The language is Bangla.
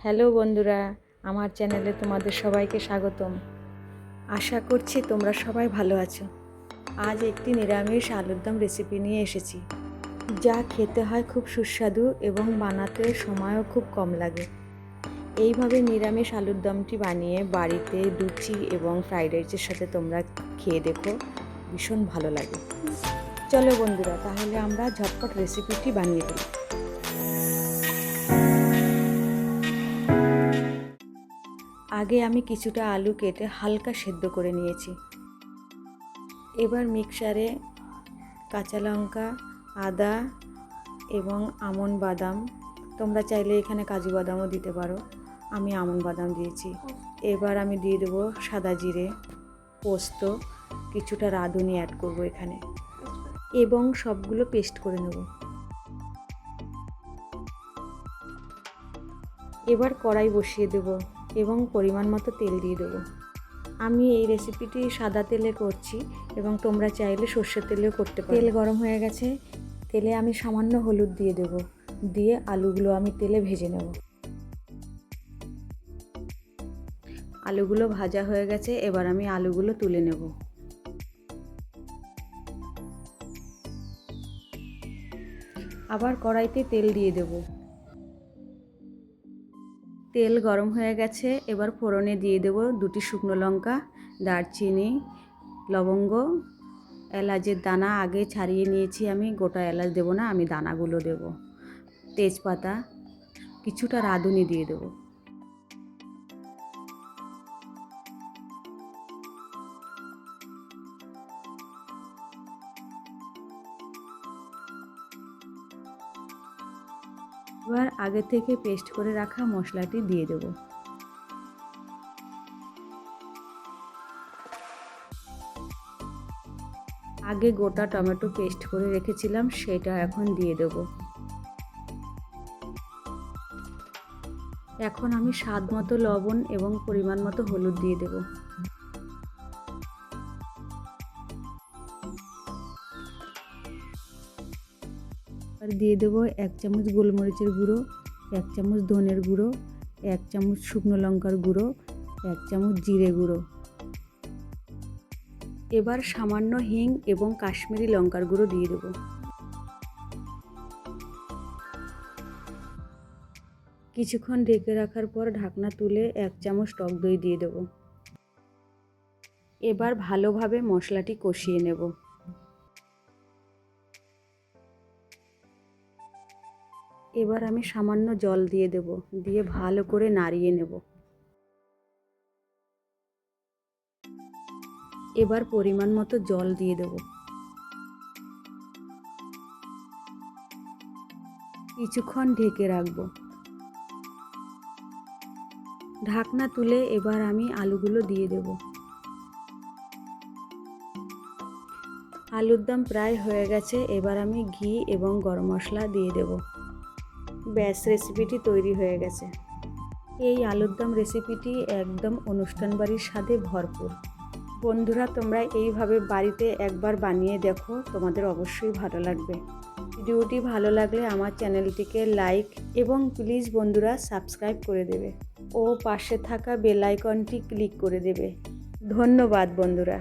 হ্যালো বন্ধুরা, আমার চ্যানেলে তোমাদের সবাইকে স্বাগতম। আশা করছি তোমরা সবাই ভালো আছো। আজ একটি নিরামিষ আলুর দম রেসিপি নিয়ে এসেছি, যা খেতে হয় খুব সুস্বাদু এবং বানাতে সময়ও খুব কম লাগে। এইভাবে নিরামিষ আলুর দমটি বানিয়ে বাড়িতে লুচি এবং ফ্রাইড রাইসের সাথে তোমরা খেয়ে দেখো, ভীষণ ভালো লাগে। চলো বন্ধুরা, তাহলে আমরা ঝটপট রেসিপিটি বানিয়ে ফেলি। আগে আমি কিছুটা আলু কেটে হালকা সেদ্ধ করে নিয়েছি। এবার মিক্সারে কাঁচা লঙ্কা, আদা এবং আমন্ড বাদাম, তোমরা চাইলে এখানে কাজু বাদামও দিতে পারো, আমি আমন্ড বাদাম দিয়েছি। এবার আমি দিয়ে দেবো সাদা জিরে, পোস্ত, কিছুটা রাঁধুনি অ্যাড করব এখানে এবং সবগুলো পেস্ট করে নেব। এবার কড়াই বসিয়ে দেব এবং পরিমাণ মতো তেল দিয়ে দেবো। আমি এই রেসিপিটি সাদা তেলে করছি এবং তোমরা চাইলে সর্ষের তেলেও করতে পারো। তেল গরম হয়ে গেছে, তেলে আমি সামান্য হলুদ দিয়ে দেব, দিয়ে আলুগুলো আমি তেলে ভেজে নেব। আলুগুলো ভাজা হয়ে গেছে, এবার আমি আলুগুলো তুলে নেব। আবার কড়াইতে তেল দিয়ে দেব। তেল গরম হয়ে গেছে, এবার ফোড়নে দিয়ে দেব 2টি শুকনো লঙ্কা, দারচিনি, লবঙ্গ, এলাচের দানা আগে ছাড়িয়ে নিয়েছি আমি, গোটা এলাচ দেব না, আমি দানাগুলো দেব। তেজপাতা, কিছুটা রাঁধুনি দিয়ে দেব। এবার আগে থেকে পেস্ট করে রাখা মশলাটি দিয়ে দেব। আগে গোটা টমেটো পেস্ট করে রেখেছিলাম, সেটা এখন দিয়ে দেব। এখন আমি স্বাদ মতো লবণ এবং পরিমাণ মতো হলুদ দিয়ে দেব। আর দিয়ে দেব 1 চামচ গোলমরিচের গুঁড়ো, 1 চামচ ধনের গুঁড়ো, 1 চামচ শুকনো লঙ্কার গুঁড়ো, 1 চামচ জিরে গুঁড়ো। এবার সামান্য হিং এবং কাশ্মীরি লঙ্কার গুঁড়ো দিয়ে দেব। কিছুক্ষণ ঢেকে রাখার পর ঢাকনা তুলে 1 চামচ টক দই দিয়ে দেব। এবার ভালোভাবে মশলাটি কষিয়ে নেব। এবার আমি সামান্য জল দিয়ে দেব, দিয়ে ভালো করে নাড়িয়ে নেব। এবার পরিমাণ মতো জল দিয়ে দেব। কিছুক্ষণ ঢেকে রাখব। ঢাকনা তুলে এবার আমি আলুগুলো দিয়ে দেব। আলুর দম প্রায় হয়ে গেছে, এবার আমি ঘি এবং গরম মশলা দিয়ে দেব। ব্যাস, রেসিপিটি তৈরি হয়ে গেছে। এই আলুর দম রেসিপিটি একদম অনুষ্ঠান বাড়ির স্বাদে ভরপুর। বন্ধুরা, তোমরা এইভাবে বাড়িতে একবার বানিয়ে দেখো, তোমাদের অবশ্যই ভালো লাগবে। ভিডিওটি ভালো লাগলে আমার চ্যানেলটিকে লাইক এবং প্লিজ বন্ধুরা সাবস্ক্রাইব করে দেবে ও পাশে থাকা বেল আইকনটি ক্লিক করে দেবে। ধন্যবাদ বন্ধুরা।